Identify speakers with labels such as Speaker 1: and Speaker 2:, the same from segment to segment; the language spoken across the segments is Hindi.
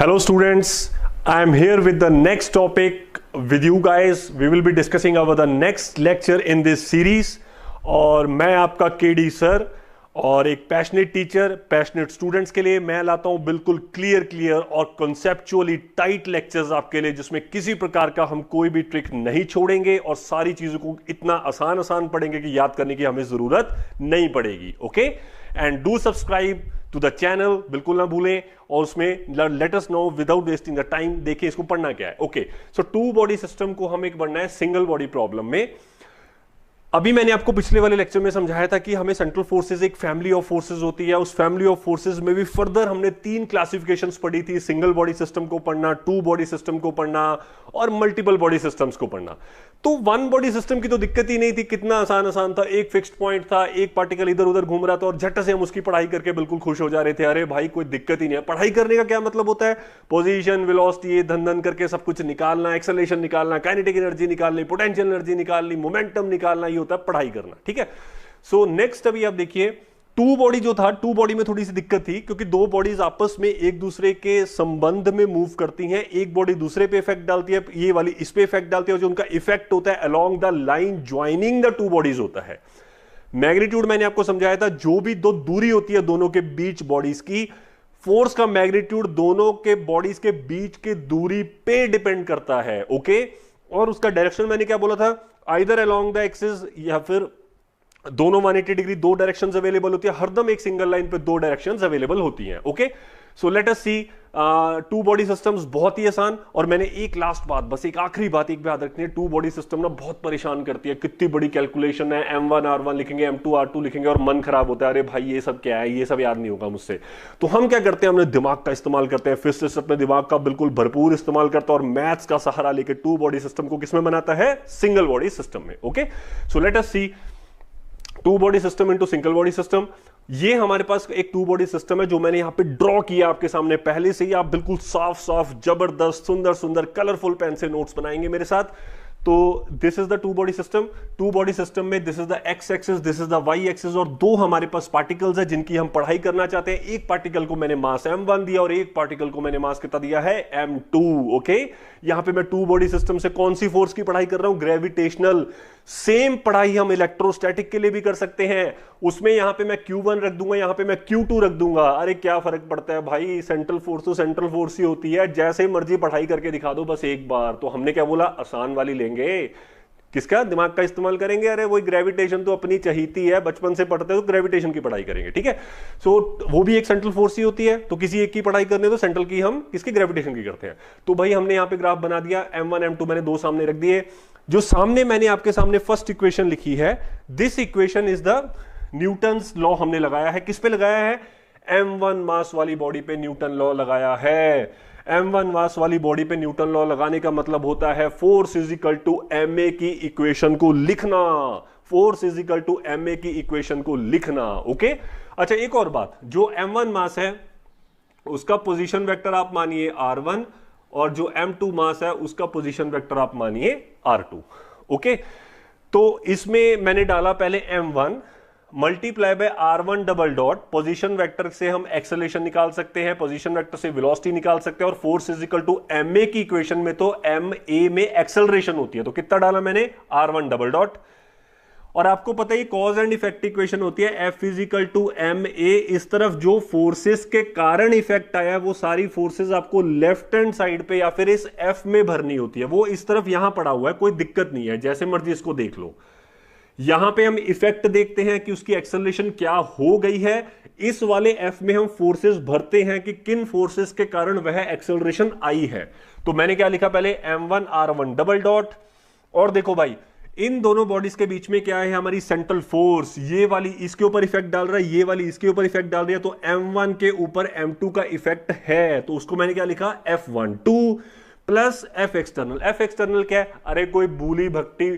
Speaker 1: Hello students, I am here with the next topic with you guys. We will be discussing about the next lecture in this series. और मैं आपका केडी सर और एक पैशनेट टीचर पैशनेट स्टूडेंट्स के लिए मैं लाता हूं बिल्कुल क्लियर और कॉन्सेप्चुअली टाइट लेक्चर्स आपके लिए, जिसमें किसी प्रकार का हम कोई भी ट्रिक नहीं छोड़ेंगे और सारी चीजों को इतना आसान पढ़ेंगे कि याद करने की हमें जरूरत नहीं पड़ेगी. Okay, and do subscribe to the channel, बिल्कुल ना भूलें. और उसमें let us know without wasting the time. देखिए इसको पढ़ना क्या है. Okay, so two body system को हम एक पढ़ना है सिंगल बॉडी प्रॉब्लम में. अभी मैंने आपको पिछले वाले लेक्चर में समझाया था कि हमें सेंट्रल फोर्सेस एक फैमिली ऑफ फोर्सेस होती है. उस फैमिली ऑफ फोर्सेस में भी फर्दर हमने तीन क्लासिफिकेशंस पढ़ी थी. सिंगल बॉडी सिस्टम को पढ़ना, टू बॉडी सिस्टम को पढ़ना और मल्टीपल बॉडी सिस्टम्स को पढ़ना. तो वन बॉडी सिस्टम की तो दिक्कत ही नहीं थी. कितना आसान था. एक फिक्स्ड पॉइंट था, एक पार्टिकल इधर उधर घूम रहा था और झट से हम उसकी पढ़ाई करके बिल्कुल खुश हो जा रहे थे. अरे भाई कोई दिक्कत ही नहीं है. पढ़ाई करने का क्या मतलब होता है? पोजीशन, वेलोसिटी, धन करके सब कुछ निकालना, एक्सेलरेशन निकालना, काइनेटिक एनर्जी निकालनी, पोटेंशियल एनर्जी निकालनी, मोमेंटम निकालना, ये होता है पढ़ाई करना. ठीक है. सो नेक्स्ट अभी आप देखिए, टू बॉडी जो था, टू बॉडी में थोड़ी सी दिक्कत थी क्योंकि दो बॉडीज आपस में एक दूसरे के संबंध में मूव करती हैं. एक बॉडी दूसरे पे इफेक्ट डालती है, ये वाली इस पे इफेक्ट डालती है, और जो उनका इफेक्ट होता है along the line joining the two bodies होता है. मैग्नीट्यूड मैंने आपको समझाया था, जो भी दो दूरी होती है दोनों के बीच बॉडीज की, फोर्स का मैग्नीट्यूड दोनों के बॉडीज के बीच की दूरी पे डिपेंड करता है. ओके, और उसका डायरेक्शन मैंने क्या बोला था? आइदर अलोंग द एक्सिस या फिर दोनों 180 डिग्री. दो डायरेक्शंस अवेलेबल होती है. हरदम एक सिंगल लाइन पे दो डायरेक्शंस अवेलेबल होती हैं. Okay, so let us see two body systems. बहुत ही आसान. और मैंने एक लास्ट बात, बस एक आखिरी बात एक याद रखनी है. टू बॉडी सिस्टम ना बहुत परेशान करती है. कितनी बड़ी कैलकुलेशन है. M1 R1 लिखेंगे, M2 R2 लिखेंगे और मन खराब होता है. अरे भाई ये सब क्या है, ये सब याद नहीं होगा मुझसे. तो हम क्या करते हैं, हमने दिमाग का इस्तेमाल करते हैं. फिजिसिस्ट अपने दिमाग का बिल्कुल भरपूर इस्तेमाल करता है और मैथ्स का सहारा लेकर टू बॉडी सिस्टम को किसमें बनाता है? सिंगल बॉडी सिस्टम में. Okay, so let us see two body system into single body system. ये हमारे पास एक टू बॉडी सिस्टम है जो मैंने यहां पे ड्रॉ किया आपके सामने पहले से ही. आप बिल्कुल साफ जबरदस्त सुंदर कलरफुल पेन से नोट्स बनाएंगे मेरे साथ. तो this is the two body system. Two body system में this is the X axis, this is the Y axis, और दो हमारे पास पार्टिकल्स है जिनकी हम पढ़ाई करना चाहते हैं. एक पार्टिकल को मैंने मास m1 दिया और एक पार्टिकल को मैंने मास कितना दिया है? m2. ओके, यहां पे मैं टू बॉडी सिस्टम से कौन सी फोर्स की पढ़ाई कर रहा हूं? ग्रेविटेशनल. सेम पढ़ाई हम इलेक्ट्रोस्टैटिक के लिए भी कर सकते हैं. उसमें यहां पे मैं Q1 रख दूंगा, यहां पे मैं Q2 रख दूंगा. अरे क्या फर्क पड़ता है भाई, सेंट्रल फोर्स तो सेंट्रल फोर्स ही होती है. जैसे मर्जी पढ़ाई करके दिखा दो बस एक बार. तो हमने क्या बोला? आसान वाली लेंगे. किसका दिमाग का इस्तेमाल करेंगे? अरे वही ग्रेविटेशन तो अपनी चहीती है, बचपन से पढ़ते हैं तो ग्रेविटेशन की पढ़ाई करेंगे. ठीक है. सो वो भी एक सेंट्रल फोर्स ही होती है. तो किसी एक की पढ़ाई करने तो सेंट्रल की हम किसकी? ग्रेविटेशन की करते हैं. तो भाई हमने यहां पे ग्राफ बना दिया. M1 M2 मैंने दो सामने रख दिए. जो सामने मैंने आपके सामने फर्स्ट इक्वेशन लिखी है, this equation is the Newton's law हमने लगाया है. किस पे लगाया है? M1 मास वाली बॉडी पे न्यूटन लॉ लगाया है. M1 मास वाली बॉडी पे न्यूटन लॉ लगाने का मतलब होता है force is equal to ma की इक्वेशन को लिखना. Force is equal to ma की इक्वेशन को लिखना. ओके, अच्छा एक और बात, जो M1 मास है उसका पोजीशन वेक्टर आप मानिए R1 और जो M2 मास है उसका पोजीशन वेक्टर आप मानिए R2. ओके, तो इसमें मैंने डाला पहले M1 multiply by R1 double dot. Position vector से हम एक्सेलरेशन निकाल सकते हैं, पोजीशन वेक्टर से वेलोसिटी निकाल सकते हैं, और force is equal to ma की इक्वेशन में तो ma में एक्सेलरेशन होती है. तो कितना डाला मैंने? R1 double dot. और आपको पता है कॉज एंड इफेक्ट इक्वेशन होती है F is equal to ma. इस तरफ जो फोर्सेस के कारण इफेक्ट आया वो सारी फोर्सेस आपको लेफ्ट हैंड साइड पे या फिर इस F में भरनी होती है. वो इस तरफ यहां पड़ा हुआ है, कोई दिक्कत नहीं है, जैसे मर्जी इसको देख लो. यहां पे हम इफेक्ट देखते हैं कि उसकी एक्सेलरेशन क्या हो गई है. इस वाले F में हम फोर्सेस भरते हैं कि किन फोर्सेस के कारण वह एक्सेलरेशन आई है. तो मैंने क्या लिखा पहले? M1 R1 double dot. और देखो भाई, इन दोनों बॉडीज के बीच में क्या है? हमारी सेंट्रल फोर्स. ये वाली इसके ऊपर इफेक्ट डाल रहा है, ये वाली इसके ऊपर इफेक्ट डाल रही है. तो M1 के ऊपर M2 का इफेक्ट है, तो उसको मैंने क्या लिखा? F12 plus F external. F external क्या है? अरे कोई भूली भक्ति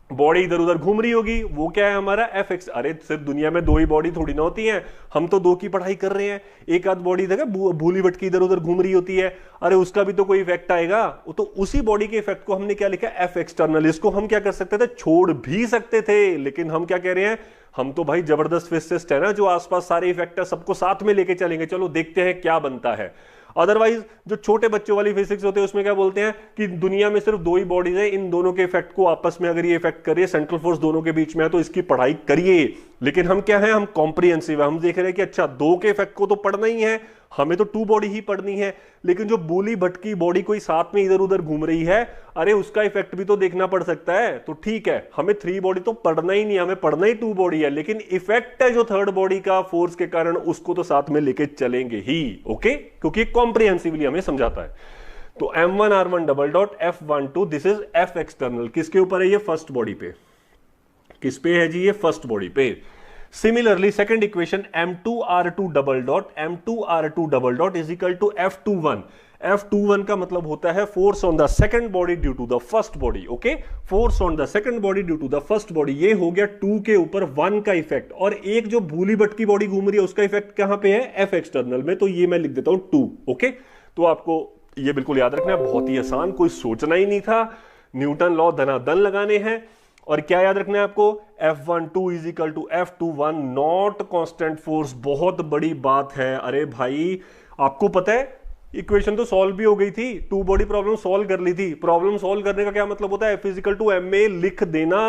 Speaker 1: बॉडी इधर उधर घूम रही होगी, वो क्या है हमारा? F x. अरे सिर्फ दुनिया में दो ही बॉडी थोड़ी ना होती हैं, हम तो दो की पढ़ाई कर रहे हैं. एक आध बॉडी देखा भूली भटकी इधर उधर घूम रही होती है, अरे उसका भी तो कोई इफेक्ट आएगा. तो उसी बॉडी के इफेक्ट को हमने क्या लिखा? F external. इसको हम क्या कर सकते थे? छोड़ भी सकते थे, लेकिन हम क्या कह रहे हैं? हम तो भाई जबरदस्त फिजिसिस्ट है ना, जो आसपास सारे इफेक्ट है सबको साथ में लेके चलेंगे. चलो देखते हैं क्या बनता है. अदरवाइज जो छोटे बच्चों वाली फिजिक्स होते हैं उसमें क्या बोलते हैं कि दुनिया में सिर्फ दो ही बॉडीज है, इन दोनों के इफेक्ट को आपस में अगर ये इफेक्ट करिए, सेंट्रल फोर्स दोनों के बीच में है तो इसकी पढ़ाई करिए। लेकिन हम क्या है, हम कॉम्प्रिहेंसिव है, हम देख रहे हैं कि अच्छा दो के इफेक्ट को तो पढ़ना ही है, हमें तो टू बॉडी ही पढ़नी है, लेकिन जो बोली भटकी बॉडी कोई साथ में इधर उधर घूम रही है, अरे उसका इफेक्ट भी तो देखना पड़ सकता है। तो ठीक है, हमें थ्री बॉडी तो पढ़ना ही नहीं, हमें पढ़ना ही टू बॉडी है, लेकिन इफेक्ट है जो थर्ड बॉडी का फोर्स के कारण, उसको तो साथ में लेके चलेंगे ही। ओके, क्योंकि कॉम्प्रिहेंसिवली हमें समझाता है। तो M1R1 double dot F12 this is F external, किसके ऊपर है ये, फर्स्ट बॉडी पे। किस पे है जी, ये फर्स्ट बॉडी पे। Similarly second equation M2R2 double dot M2R2 double dot is equal to F21। F21 का मतलब होता है force on the second body due to the first body. Okay, force on the second body due to the first body, ये हो गया 2 के ऊपर 1 का इफेक्ट, और एक जो भूली भटकी बॉडी घूम रही है उसका इफेक्ट कहां पे है, F एक्सटर्नल में, तो ये मैं लिख देता हूं 2। ओके, तो आपको ये बिल्कुल याद रखना है, बहुत ही आसान, कोई सोचना ही नहीं था, न्यूटन लॉ धनाधन लगाने हैं। और क्या याद रखना है आपको, F12 is equal to F21 not constant force. बहुत बड़ी बात है, अरे भाई आपको पता है इक्वेशन तो सॉल्व भी हो गई थी, टू बॉडी प्रॉब्लम सॉल्व कर ली थी। प्रॉब्लम सॉल्व करने का क्या मतलब होता है, F is equal to M A लिख देना,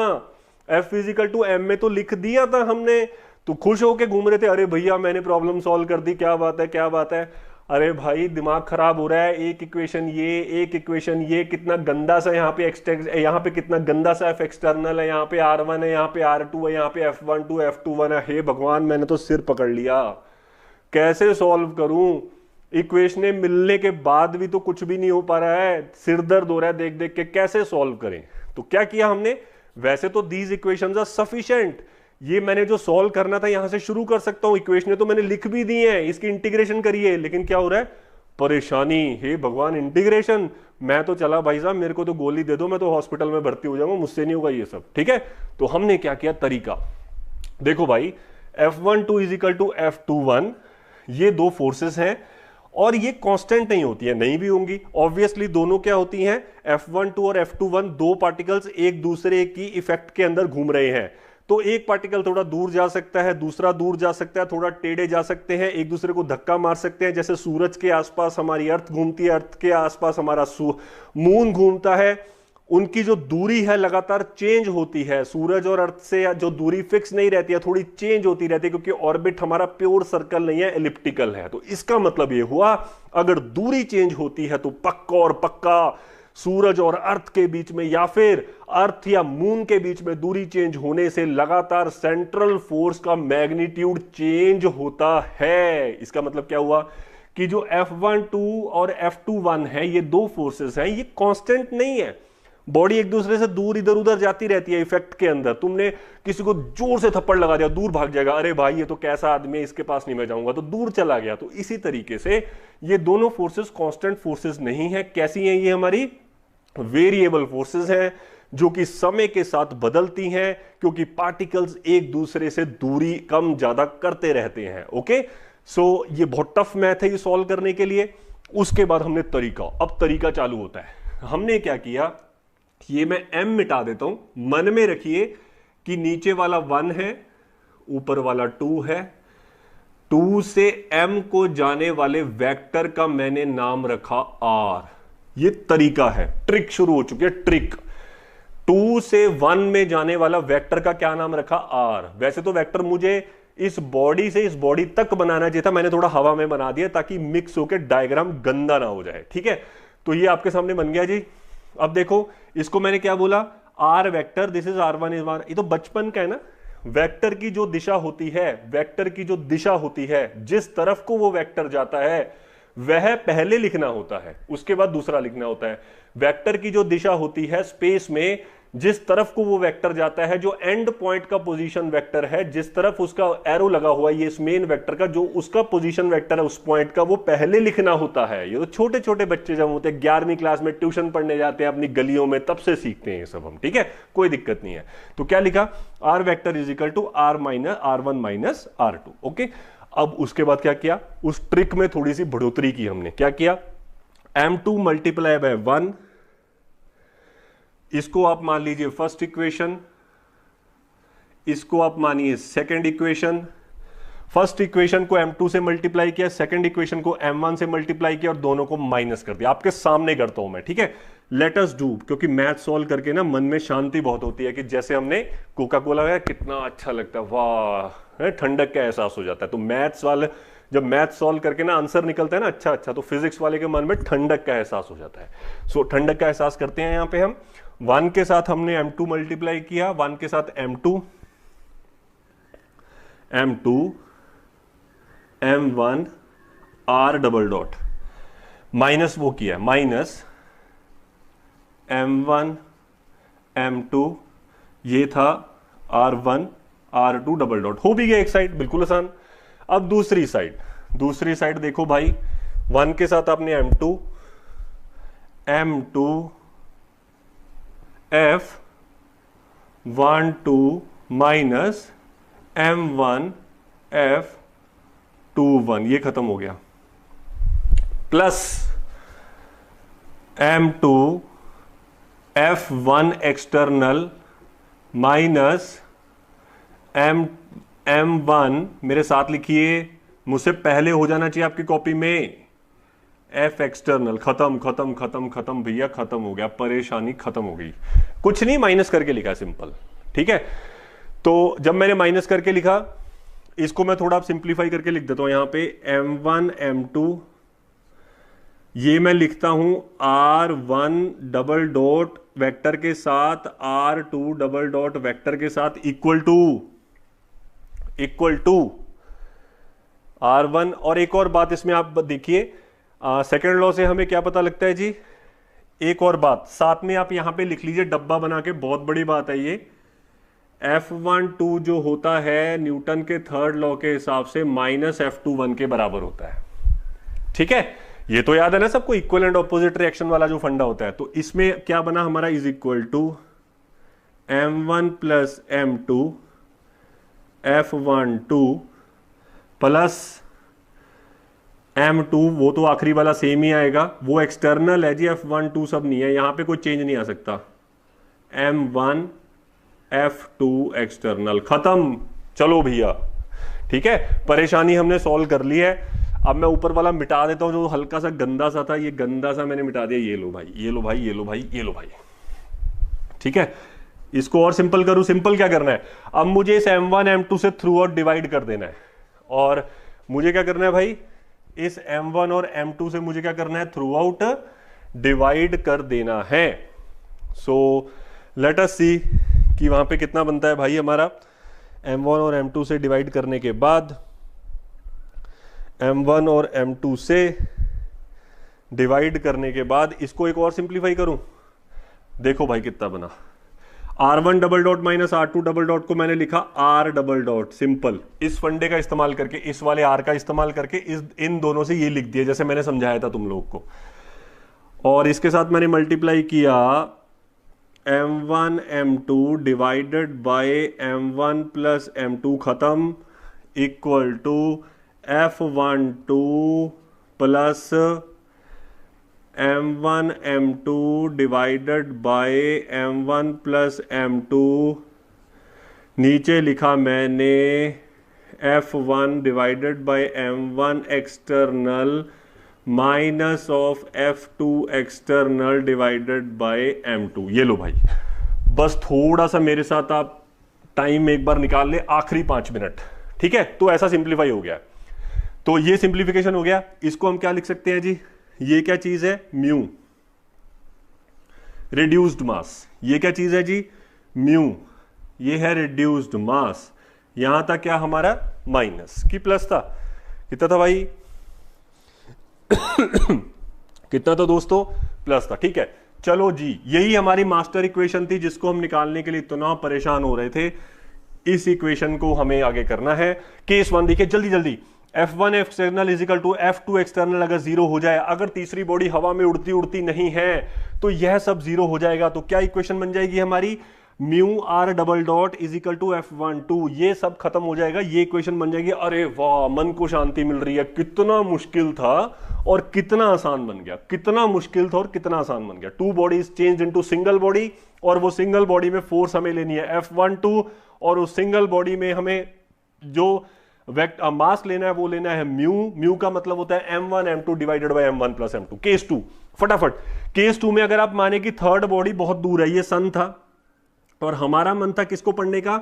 Speaker 1: F is equal to M A तो लिख दिया था हमने, तो खुश होके घूम रहे थे, अरे भैया मैंने प्रॉब्लम सॉल्व कर दी, क्या बात है क्या बात है। अरे भाई दिमाग खराब हो रहा है, एक इक्वेशन ये, एक इक्वेशन ये, कितना गंदा सा यहाँ पे यहाँ पे कितना गंदा सा F एक्सटर्नल है, यहाँ पे R1 है, यहाँ पे R2 है, यहाँ पे F12 F21 है। हे भगवान, मैंने तो सिर पकड़ लिया, कैसे सॉल्व करूं, इक्वेशनें मिलने के बाद भी तो कुछ भी नहीं हो पा रहा है, सिर दर्द हो रहा है देख देख के, कैसे सॉल्व करें। तो क्या किया हमने, वैसे तो दीज इक्वेशंस आर सफिशिएंट, ये मैंने जो सॉल्व करना था यहां से शुरू कर सकता हूं, इक्वेशनें तो मैंने लिख भी दी हैं, इसकी इंटीग्रेशन करिए। लेकिन क्या हो रहा है, परेशानी, हे भगवान इंटीग्रेशन, मैं तो चला भाई साहब, मेरे को तो गोली दे दो, मैं तो हॉस्पिटल में भर्ती हो जाऊंगा, मुझसे नहीं होगा ये सब। ठीक है, तो हमने क्या किया, तरीका देखो भाई, F12 is equal to F21, ये दो फोर्सेस हैं और ये कांस्टेंट नहीं होती है, नहीं भी होंगी ऑब्वियसली। दोनों क्या होती हैं, F12 और F21 दो पार्टिकल्स एक दूसरे की इफेक्ट के अंदर घूम रहे हैं, तो एक पार्टिकल थोड़ा दूर जा सकता है, दूसरा दूर जा सकता है, थोड़ा टेढ़े जा सकते हैं, एक दूसरे को धक्का मार सकते हैं। जैसे सूरज के आसपास हमारी अर्थ घूमती है, अर्थ के आसपास हमारा मून घूमता है, उनकी जो दूरी है लगातार चेंज होती है। सूरज और अर्थ से जो दूरी फिक्स नहीं रहती है, थोड़ी चेंज होती रहती है, क्योंकि ऑर्बिट हमारा प्योर सर्कल नहीं है, एलिप्टिकल है। तो इसका मतलब ये हुआ, अगर दूरी चेंज होती है तो पक्का और पक्का सूरज और अर्थ के बीच में या फिर अर्थ या मून के बीच में दूरी चेंज होने से लगातार सेंट्रल फोर्स का मैग्नीट्यूड चेंज होता है। इसका मतलब क्या हुआ कि जो F12 और F21 है, ये दो फोर्सेस हैं, ये कांस्टेंट नहीं है। बॉडी एक दूसरे से दूर इधर उधर जाती रहती है इफेक्ट के अंदर। तुमने किसी को जोर से थप्पड़ लगा दिया, दूर भाग जाएगा, अरे भाई ये तो कैसा आदमी है, इसके पास नहीं मैं जाऊंगा, तो दूर चला गया। तो इसी तरीके से ये दोनों फोर्सेस कांस्टेंट फोर्सेस नहीं है। कैसी हैं ये, हमारी वेरिएबल फोर्सेस हैं, जो कि समय के साथ बदलती हैं, क्योंकि पार्टिकल्स एक दूसरे से दूरी कम ज्यादा करते रहते हैं। ओके, सो ये बहुत टफ मैथ है ये सॉल्व करने के लिए। उसके बाद हमने तरीका, अब तरीका चालू होता है। हमने क्या किया, ये मैं m मिटा देता हूं, मन में रखिए कि नीचे वाला 1 है, ऊपर वाला 2 है। 2 से m को जाने वाले वेक्टर का मैंने नाम रखा r। ये तरीका है, ट्रिक शुरू हो चुकी है, ट्रिक। 2 से 1 में जाने वाला वेक्टर का क्या नाम रखा, r। वैसे तो वेक्टर मुझे इस बॉडी से इस बॉडी तक बनाना चाहिए था, मैंने थोड़ा हवा में बना दिया ताकि मिक्स होकर डायग्राम गंदा ना हो जाए। ठीक है, तो ये आपके सामने बन गया जी। अब देखो, इसको मैंने क्या बोला, r vector, this is r1 is r। ये तो बचपन का है ना, वेक्टर की जो दिशा होती है, वेक्टर की जो दिशा होती है, जिस तरफ को वो वेक्टर जाता है वह पहले लिखना होता है, उसके बाद दूसरा लिखना होता है। वेक्टर की जो दिशा होती है स्पेस में, जिस तरफ को वो वेक्टर जाता है, जो एंड पॉइंट का पोजीशन वेक्टर है, जिस तरफ उसका एरो लगा हुआ है, ये इस मेन वेक्टर का जो उसका पोजीशन वेक्टर है उस पॉइंट का, वो पहले लिखना होता है। ये तो छोटे छोटे बच्चे जब होते हैं 11वीं क्लास में ट्यूशन पढ़ने जाते हैं अपनी गलियों में, तब से सीखते हैं ये सब हम। ठीक है, कोई दिक्कत नहीं है। तो क्या लिखा, r vector is equal to r1 minus r2। Okay, अब उसके बाद क्या किया, उस ट्रिक में थोड़ी सी बढ़ोतरी की हमने। क्या किया, m2 मल्टीप्लाई बाय 1, इसको आप मान लीजिए फर्स्ट इक्वेशन, इसको आप मानिए सेकंड इक्वेशन, फर्स्ट इक्वेशन को m2 से मल्टीप्लाई किया, सेकंड इक्वेशन को m1 से मल्टीप्लाई किया और दोनों को माइनस कर दिया। आपके सामने करता हूं मैं, ठीक है। लेट अस डू, क्योंकि मैथ सॉल्व करके ना मन में शांति बहुत होती है कि जैसे हमने कोका कोला खाया, कितना अच्छा लगता है, वाह, ठंडक का एहसास हो जाता है। तो मैथ्स वाले जब मैथ सॉल्व करके ना आंसर निकलता है ना अच्छा अच्छा, तो फिजिक्स वाले के मन में ठंडक का एहसास हो जाता है। सो ठंडक का एहसास करते हैं। यहां पे हम 1 के साथ हमने m2 मल्टीप्लाई किया, 1 के साथ m2 m1 r double dot minus वो किया, माइनस m1 m2, ये था r1 r2 डबल डॉट। हो भी गया एक साइड, बिल्कुल आसान। अब दूसरी साइड देखो भाई, 1 के साथ आपने m2 f12 minus m1 f21, ये खत्म हो गया, plus m2 f1 external minus m1, मेरे साथ लिखिए, मुझसे पहले हो जाना चाहिए आपकी कॉपी में, f एक्सटर्नल। खत्म भैया, खत्म हो गया, परेशानी खत्म हो गई। कुछ नहीं, माइनस करके लिखा, सिंपल, ठीक है। तो जब मैंने माइनस करके लिखा, इसको मैं थोड़ा सिंप्लीफाई करके लिख देता हूं। यहां पे m1 m2, ये मैं लिखता हूं r1 डबल डॉट वेक्टर के साथ r2 डबल डॉट वेक्टर के साथ इक्वल टू r1। और एक और बात इसमें आप देखिए, सेकेंड लॉ से हमें क्या पता लगता है जी, एक और बात साथ में आप यहां पे लिख लीजिए डब्बा बना के, बहुत बड़ी बात है ये। F12 जो होता है न्यूटन के थर्ड लॉ के हिसाब से माइनस F21 के बराबर होता है, ठीक है। ये तो याद है ना सबको, इक्वल एंड ऑपोजिट रिएक्शन वाला जो फंडा होता है। तो इसमें क्या बना हमारा, is equal to m1 plus m2 F12 plus m2, वो तो आखिरी वाला सेम ही आएगा, वो एक्सटर्नल है जी, F12 सब नहीं है, यहां पे कोई चेंज नहीं आ सकता। m1 F2 एक्सटर्नल, खत्म। चलो भैया, ठीक है, परेशानी हमने सॉल्व कर ली है। अब मैं ऊपर वाला मिटा देता हूं, जो हल्का सा गंदा सा था, ये गंदा सा मैंने मिटा दिया। ये लो भाई, ये लो भाई, ये लो भाई, ये लो भाई, ठीक है। इसको और सिंपल करूं, सिंपल क्या करना है, अब मुझे इस m1 m2 से थ्रू आउट डिवाइड कर देना है। और मुझे क्या करना है भाई, इस m1 और m2 से मुझे क्या करना है, थ्रू आउट डिवाइड कर देना है। सो लेट अस सी कि वहां पे कितना बनता है भाई हमारा। m1 और m2 से डिवाइड करने के बाद, m1 और m2 से डिवाइड करने के बाद इसको एक और सिंप्लीफाई करूं, देखो भाई कितना बना। r1 double dot minus r2 double dot को मैंने लिखा r डबल डॉट, सिंपल। इस फंडे का इस्तेमाल करके, इस वाले r का इस्तेमाल करके इन दोनों से ये लिख दिया जैसे मैंने समझाया था तुम लोग को। और इसके साथ मैंने मल्टीप्लाई किया m1 m2 divided by m1 plus m2, खत्म, इक्वल टू F12 प्लस m1 m2 divided by m1 plus m2, नीचे लिखा मैंने F1 divided by m1 external minus of F2 external divided by m2। ये लो भाई, बस थोड़ा सा मेरे साथ आप टाइम एक बार निकाल ले, आखिरी 5 मिनट, ठीक है। तो ऐसा सिंप्लीफाई हो गया। तो ये सिंप्लीफिकेशन हो गया। इसको हम क्या लिख सकते हैं जी, ये क्या चीज है, म्यू रिड्यूस्ड मास। ये क्या चीज है जी, म्यू, ये है रिड्यूस्ड मास। यहां तक क्या हमारा माइनस की प्लस था, कितना था भाई कितना था दोस्तों, प्लस था, ठीक है। चलो जी, यही हमारी मास्टर इक्वेशन थी जिसको हम निकालने के लिए इतना परेशान हो रहे थे। इस इक्वेशन को हमें आगे करना है। केस 1 देखिए जल्दी जल्दी, F1 external is equal to F2 external अगर 0 हो जाए, अगर तीसरी बॉडी हवा में उड़ती उड़ती नहीं है तो यह सब 0 हो जाएगा। तो क्या इक्वेशन बन जाएगी हमारी, mu r double dot is equal to F12, ये सब खत्म हो जाएगा, ये इक्वेशन बन जाएगी। अरे वाह, मन को शांति मिल रही है। कितना मुश्किल था और कितना आसान बन गया, कितना मुश्किल था और कितना आसान बन गया। 2 bodies change into single body, और वो सिंगल बॉडी में फोर्स हमें लेनी है F12, और उस सिंगल बॉडी में हमें जो मास लेना है, वो लेना है म्यू। म्यू का मतलब होता है m1 m2 divided by m1 plus m2। Case 2, फटाफट केस 2 में अगर आप माने कि थर्ड बॉडी बहुत दूर है, ये सन था और हमारा मन था किसको पढ़ने का,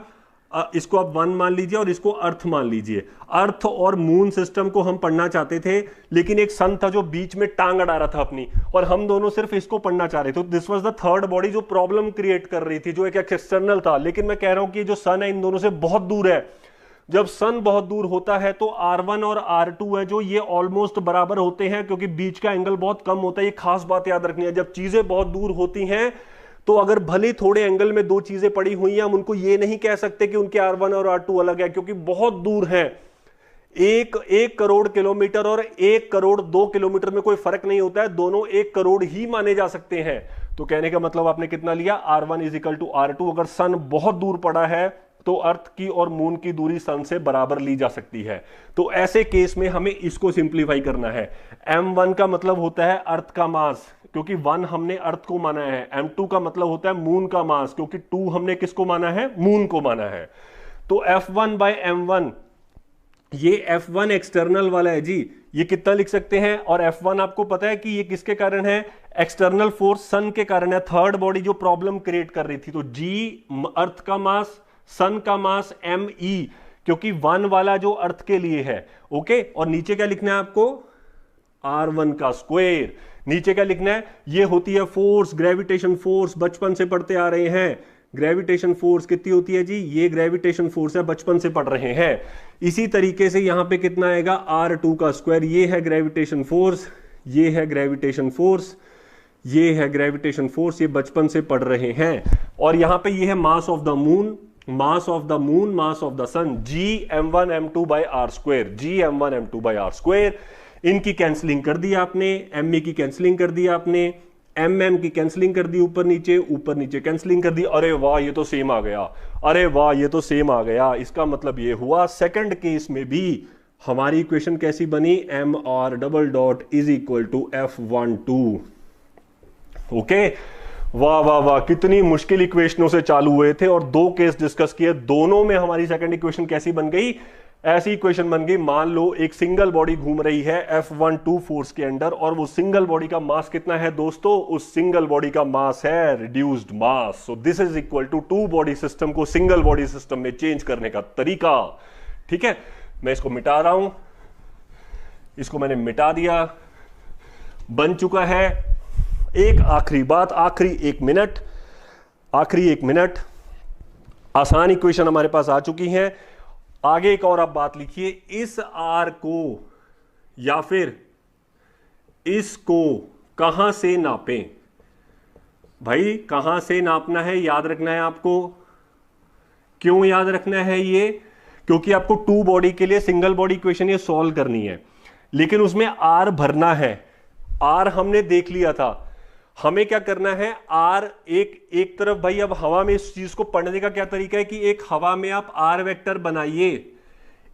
Speaker 1: इसको आप वन मान लीजिए और इसको अर्थ मान लीजिए। अर्थ और मून सिस्टम को हम पढ़ना चाहते थे, लेकिन एक सन था जो बीच में टांग अड़ा रहा था अपनी, और हम दोनों सिर्फ इसको पढ़ना चाह रहे थे। तो this was the third body जो प्रॉब्लम क्रिएट कर रही थी, जो एक एक्सटर्नल था। लेकिन मैं कह रहा हूं कि जो सन है इन दोनों से बहुत दूर है। जब सन बहुत दूर होता है तो R1 और R2 है जो ये ऑलमोस्ट बराबर होते हैं, क्योंकि बीच का एंगल बहुत कम होता है। ये खास बात याद रखनी है, जब चीजें बहुत दूर होती हैं तो अगर भले थोड़े एंगल में दो चीजें पड़ी हुई हैं, हम उनको ये नहीं कह सकते कि उनके R1 और R2 अलग है, क्योंकि बहुत दूर है। एक करोड़ किलोमीटर और 1 करोड़ 2 किलोमीटर में कोई फर्क नहीं होता है, दोनों 1 करोड़ ही माने जा सकते हैं। तो कहने का मतलब आपने कितना लिया, R1 is equal to R2। अगर सन बहुत दूर पड़ा है तो अर्थ की और मून की दूरी सन से बराबर ली जा सकती है। तो ऐसे केस में हमें इसको सिंप्लीफाई करना है। m1 का मतलब होता है अर्थ का मास, क्योंकि 1 हमने अर्थ को माना है। m2 का मतलब होता है मून का मास, क्योंकि 2 हमने किसको माना है, मून को माना है। तो F1 बाय m1, ये F1 एक्सटर्नल वाला है जी, ये कितना लिख सकते हैं। और F1 आपको पता है कि ये किसके कारण है, एक्सटर्नल फोर्स सन के कारण है। थर्ड बॉडी जो प्रॉब्लम क्रिएट कर रही थी। तो G अर्थ का मास, सन का मास ME, क्योंकि 1 वाला जो अर्थ के लिए है। ओके, और नीचे क्या लिखना है आपको, R1 का स्क्वायर। नीचे क्या लिखना है, ये होती है फोर्स, ग्रेविटेशन फोर्स, बचपन से पढ़ते आ रहे हैं। ग्रेविटेशन फोर्स कितनी होती है जी, ये ग्रेविटेशन फोर्स है, बचपन से पढ़ रहे हैं। इसी तरीके से यहां पे कितना आएगा, R2 का स्क्वायर। ये है ग्रेविटेशन फोर्स, ये है ग्रेविटेशन फोर्स, ये है ग्रेविटेशन फोर्स, ये बचपन से पढ़ रहे हैं। और यहां पे ये है mass of the moon, mass of the moon, mass of the sun, G m1 m2 by R square, G m1 m2 by R square. इनकी कैंसलिंग कर दी आपने, ME की कैंसलिंग कर दी आपने, MM की कैंसलिंग कर दी, ऊपर नीचे कैंसलिंग कर दी। अरे वाह, ये तो सेम आ गया, अरे वाह, ये तो सेम आ गया। इसका मतलब ये हुआ सेकंड केस में भी हमारी इक्वेशन कैसी बनी, mr double dot is equal to F12। Okay, वाह वाह वाह, कितनी मुश्किल इक्वेशनों से चालू हुए थे और 2 केस डिस्कस किए, दोनों में हमारी सेकंड इक्वेशन कैसी बन गई, ऐसी इक्वेशन बन गई। मान लो एक सिंगल बॉडी घूम रही है F12 फोर्स के अंडर, और वो सिंगल बॉडी का मास कितना है दोस्तों, उस सिंगल बॉडी का मास है reduced mass. So this is equal to 2 body system को सिंगल बॉडी सिस्टम में चेंज करने का तरीका। ठीक है, मैं इसको मिटा रहा हूं, इसको मैंने मिटा दिया, बन चुका है। एक आखिरी बात, आखिरी 1 मिनट, आसान इक्वेशन हमारे पास आ चुकी है। आगे एक और आप बात लिखिए, इस R को या फिर इसको कहां से नापें। भाई कहां से नापना है याद रखना है आपको। क्यों याद रखना है ये, क्योंकि आपको 2 बॉडी के लिए सिंगल बॉडी इक्वेशन ये सॉल्व करनी है, लेकिन उसमें R भरना है। R हमने देख लिया था, हमें क्या करना है, R एक तरफ। भाई अब हवा में इस चीज को पढ़ने का क्या तरीका है कि एक हवा में आप R वेक्टर बनाइए,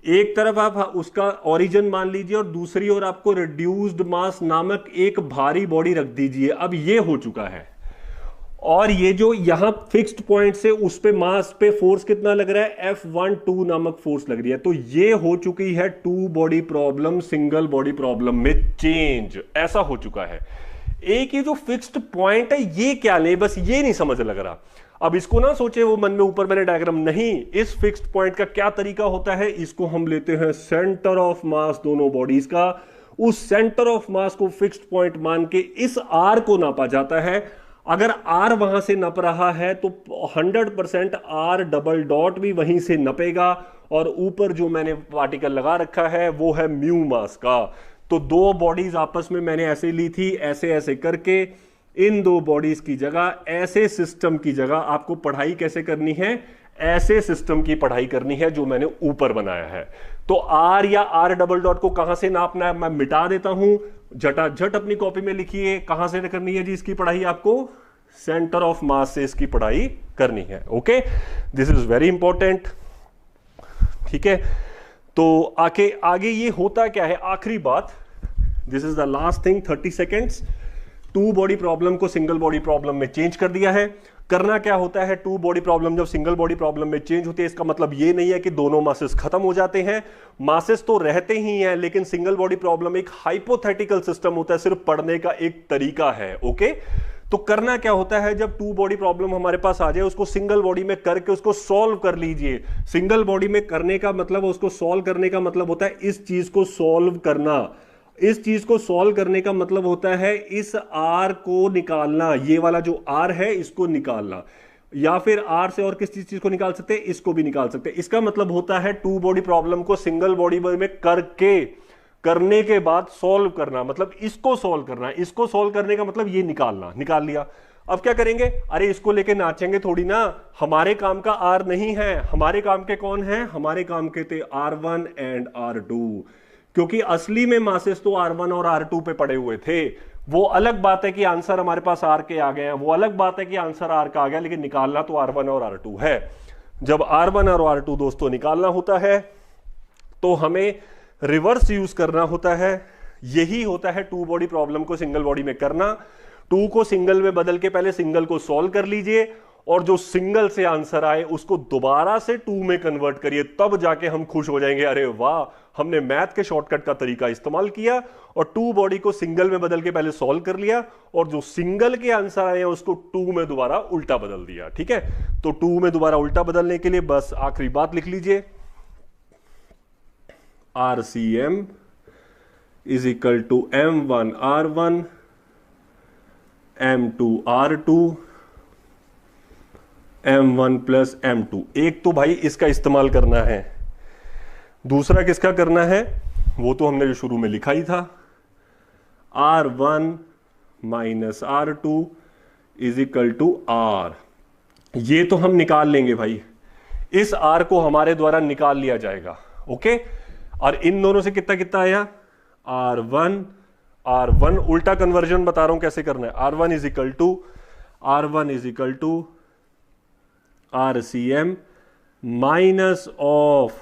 Speaker 1: एक तरफ आप उसका ओरिजिन मान लीजिए और दूसरी ओर आपको रिड्यूस्ड मास नामक एक भारी बॉडी रख दीजिए। अब ये हो चुका है, और ये जो यहां फिक्स्ड पॉइंट से उस पे मास पे फोर्स कितना लग रहा है, F12 नामक फोर्स लग रही है। तो ये हो चुकी है 2 body problem single body problem में चेंज, ऐसा हो चुका है। एक ये जो फिक्स्ड पॉइंट है ये क्या ले, बस ये नहीं समझ लग रहा। अब इसको ना सोचे वो मन में ऊपर मैंने डायग्राम, नहीं, इस फिक्स्ड पॉइंट का क्या तरीका होता है, इसको हम लेते हैं सेंटर ऑफ मास दोनों बॉडीज का। उस सेंटर ऑफ मास को फिक्स्ड पॉइंट मान के इस R को नापा जाता है। अगर R वहां से नप रहा है तो 100% R डबल डॉट भी वहीं से नपेगा, और ऊपर जो मैंने पार्टिकल लगा रखा है वो है म्यू मास का। तो 2 बॉडीज आपस में मैंने ऐसे ली थी, ऐसे ऐसे करके इन 2 बॉडीज की जगह, ऐसे सिस्टम की जगह आपको पढ़ाई कैसे करनी है, ऐसे सिस्टम की पढ़ाई करनी है जो मैंने ऊपर बनाया है। तो R या R डबल डॉट को कहां से नापना है मैं मिटा देता हूं, झटाझट अपनी कॉपी में लिखिए। कहां से करनी है जी इसकी पढ़ाई, आपको सेंटर ऑफ मास से इसकी पढ़ाई करनी है। Okay, this is very important. ठीक है, तो आगे ये होता क्या है, आखिरी बात, this is the last thing, 30 seconds. 2 body problem को सिंगल बॉडी प्रॉब्लम में चेंज कर दिया है। करना क्या होता है, टू बॉडी प्रॉब्लम जब सिंगल बॉडी प्रॉब्लम में चेंज होती है, इसका मतलब ये नहीं है कि दोनों मासेस खत्म हो जाते हैं, मासेस तो रहते ही हैं, लेकिन सिंगल बॉडी प्रॉब्लम एक हाइपोथेटिकल सिस्टम होता है, सिर्फ पढ़ने का एक तरीका है। ओके, तो करना क्या होता है, जब टू बॉडी प्रॉब्लम हमारे पास आ जाए, उसको सिंगल बॉडी में करके उसको सॉल्व कर लीजिए। सिंगल बॉडी में करने का मतलब, उसको सॉल्व करने का मतलब होता है इस चीज को सॉल्व करना। इस चीज को सॉल्व करने का मतलब होता है इस आर को निकालना, ये वाला जो आर है इसको निकालना, या फिर आर से और किस चीज को निकाल सकते हैं, इसको भी निकाल सकते हैं। इसका मतलब होता है टू बॉडी प्रॉब्लम को सिंगल बॉडी में करने के बाद सॉल्व करना, मतलब इसको सॉल्व करना। इसको सॉल्व करने का मतलब ये निकालना, निकाल लिया। अब क्या करेंगे, अरे इसको लेके नाचेंगे थोड़ी ना, हमारे काम का आर नहीं है, हमारे काम के कौन है, हमारे काम के थे R1 एंड R2, क्योंकि असली में मासेस तो R1 और R2 पे पड़े हुए थे। वो अलग बात है कि आंसर हमारे पास आर के आ गए हैं, वो अलग बात है कि आंसर आर का आ गया, लेकिन निकालना तो R1 और R2 है। जब R1 और R2 दोस्तों निकालना होता है तो हमें रिवर्स यूज करना होता है। यही होता है टू बॉडी प्रॉब्लम को सिंगल बॉडी में करना। टू को सिंगल में बदल के पहले सिंगल को सॉल्व कर लीजिए, और जो सिंगल से आंसर आए उसको दोबारा से टू में कन्वर्ट करिए, तब जाके हम खुश हो जाएंगे, अरे वाह हमने मैथ के शॉर्टकट का तरीका इस्तेमाल किया और टू बॉडी को सिंगल में बदल के पहले सॉल्व कर लिया, और जो सिंगल के आंसर आए हैं उसको टू में दोबारा उल्टा बदल दिया। ठीक है, तो टू में दोबारा उल्टा बदलने के लिए बस आखिरी बात लिख लीजिए, RCM is equal to M1 R1 M2 R2 M1 plus M2। एक तो भाई इसका इस्तेमाल करना है, दूसरा किसका करना है, वो तो हमने जो शुरू में लिखा ही था, R1 minus R2 is equal to R। ये तो हम निकाल लेंगे भाई, इस R को हमारे द्वारा निकाल लिया जाएगा। ओके, और इन दोनों से कितना कितना आया, R1 उल्टा कन्वर्जन बता रहा हूं कैसे करना है, R1 is equal to RCM minus of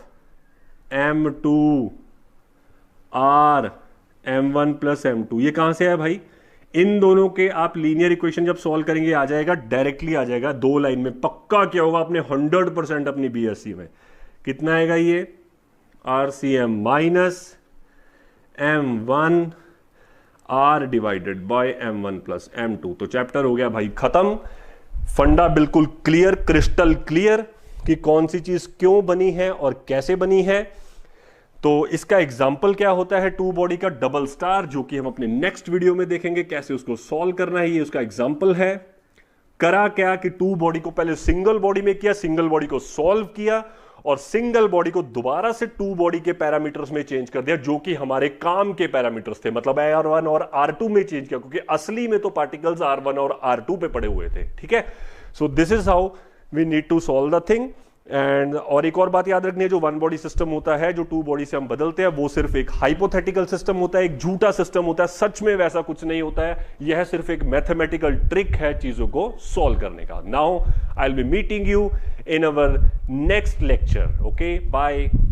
Speaker 1: M2 R M1 plus M2। ये कहां से आया भाई, इन दोनों के आप लीनियर इक्वेशन जब सॉल्व करेंगे आ जाएगा, डायरेक्टली आ जाएगा, दो लाइन में पक्का क्या होगा आपने 100% अपनी BSc में। कितना आएगा ये, RCM minus M1 R divided by M1 plus M2। तो चैप्टर हो गया भाई खत्म। फंडा बिल्कुल क्लियर, क्रिस्टल क्लियर कि कौन सी चीज क्यों बनी है और कैसे बनी है। तो इसका एग्जाम्पल क्या होता है टू बॉडी का डबल स्टार, जो कि हम अपने नेक्स्ट वीडियो में देखेंगे कैसे उसको सॉल्व करना है, ये उसका एग्जाम्पल है। करा क्या कि टू बॉडी को पहले सिंगल बॉडी में किया, सिंगल बॉडी को सॉल्व किया, और सिंगल बॉडी को दोबारा से टू बॉडी के पैरामीटर्स में चेंज कर दिया, जो कि हमारे काम के पैरामीटर्स थे, मतलब R1 और R2 में चेंज किया, क्योंकि असली में तो पार्टिकल्स R1 और R2 पे पड़े हुए थे। ठीक है, so this is how we need to solve the thing. And और एक और बात याद रखनी है, जो वन बॉडी सिस्टम होता है, जो टू बॉडी से हम बदलते हैं, वो सिर्फ एक हाइपोथेटिकल सिस्टम होता है, एक झूठा सिस्टम होता है, सच में वैसा कुछ नहीं होता है। यह सिर्फ एक मैथमेटिकल ट्रिक है चीजों को सॉल्व करने का। Now I will be meeting you in our next lecture. Okay, bye.